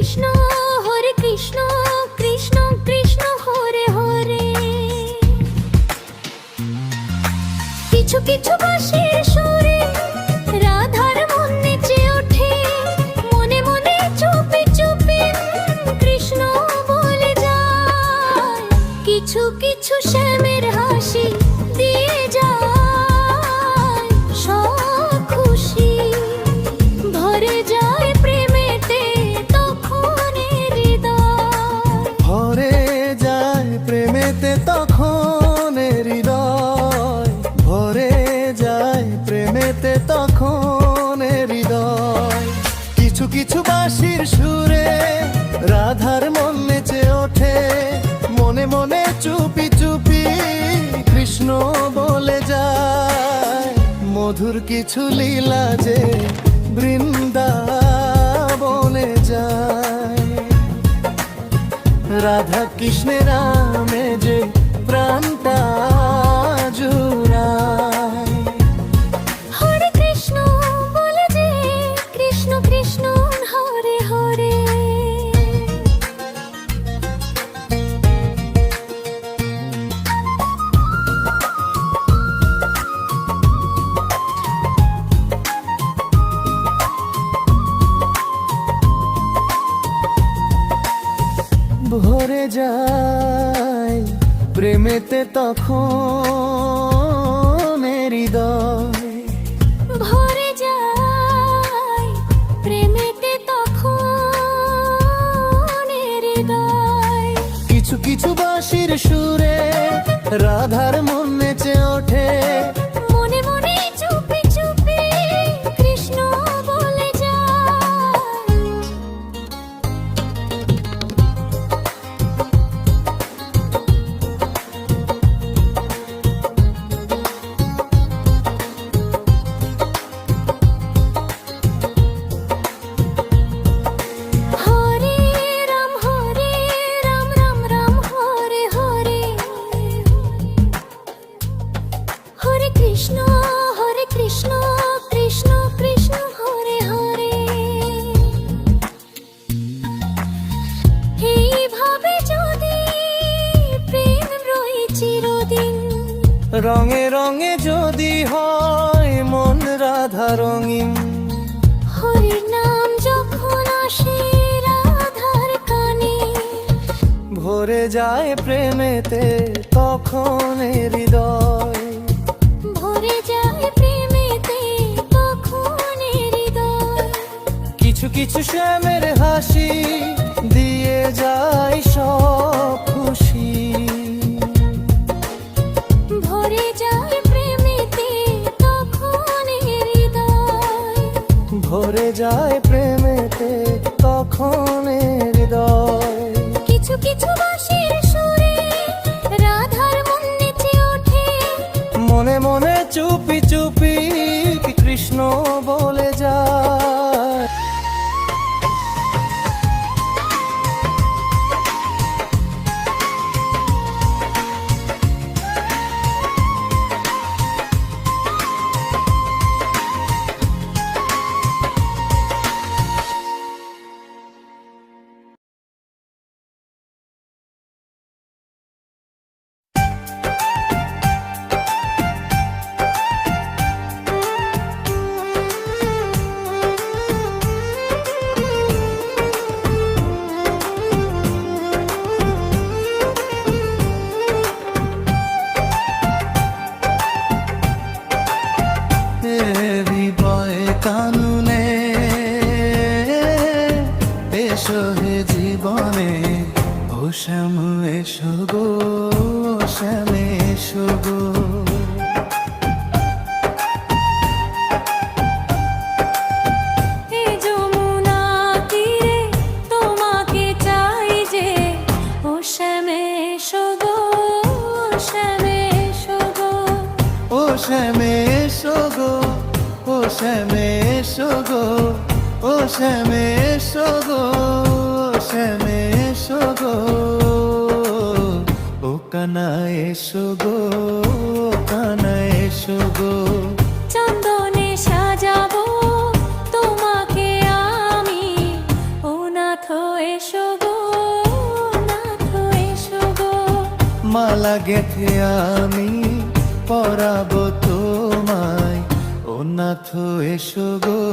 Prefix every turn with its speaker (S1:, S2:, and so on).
S1: কৃষ্ণ হরে কৃষ্ণ কৃষ্ণ কৃষ্ণ হরে হরে। কিছু কিছু বাঁশির সুরে রাধার মন নেচে ওঠে, মনে মনে চুপি চুপি কৃষ্ণ বলে যায়। কিছু কিছু শ্যামের হাসি দিয়ে যায় সব খুশি, ভরে যায় প্রেমেতে তখন হৃদয়।
S2: ভরে যায় প্রেমেতে তখন হৃদয়, ভরে যায় প্রেমেতে তখন হৃদয়। কিছু কিছু বাঁশির সুরে রাধার মন নেচে ওঠে, মনে মনে চুপি চুপি কৃষ্ণ বলে যায়। মধুর কিছু লীলা যে বৃন্দাবনে যায়, রাধা কৃষ্ণের নামে যে প্রাণটা জুড়ায়।
S1: হরে কৃষ্ণ বলে যে কৃষ্ণ কৃষ্ণ হরে হরে।
S2: ভরে যায় প্রেমেতে তখন হৃদয়,
S1: ভরে যায় প্রেমেতে তখন হৃদয়।
S2: কিছু কিছু বাঁশির সুরে রাধার মন নেচে ওঠে,
S1: মনে মনে চুপি চুপি কৃষ্ণ বলে যায়। হরে রাম রাম রাম হরে হরে। হরে কৃষ্ণ কৃষ্ণ কৃষ্ণ হরে হরে। এইভাবে যদি প্রেম রয়ে চিরদিন,
S2: রঙে রঙে যদি হয় মন রাধা রঙিন।
S1: হরির নাম যখন আসে রাধার কানে,
S2: ভরে যায় প্রেমেতে তখন হৃদয়,
S1: ভরে যায় প্রেমেতে তখন হৃদয়।
S2: কিছু কিছু শ্যামের হাসি দিয়ে যায় সব খুশি,
S1: ভরে যায় প্রেমেতে তখন হৃদয়,
S2: ভরে যায় প্রেমেতে তখন হৃদয়।
S1: কিছু কিছু বাঁশির সুরে রাধার মন নেচে ওঠে,
S2: মনে মনে চুপি চুপি কৃষ্ণ বলে যায়। হৃদয় কানুনে এসো হে জীবনে, ও শ্যাম এসো গো, শ্যাম এসো গো।
S1: এই যমুনা তীরে তোমাকে চাই যে, ও শ্যামে এসো গো, শ্যামে এসো গো।
S2: ও শ্যাম এসো গো, ও শ্যাম এসো গো, ও শ্যাম এসো গো, শ্যাম এসো গো। ও কানাই এসো গো, কানাই এসো গো।
S1: চন্দনে সাজাবো তোমাকে আমি, ও নাথ
S2: মালা গেথে আমি পরাবো তোমায়, ও নাথ এসো গো।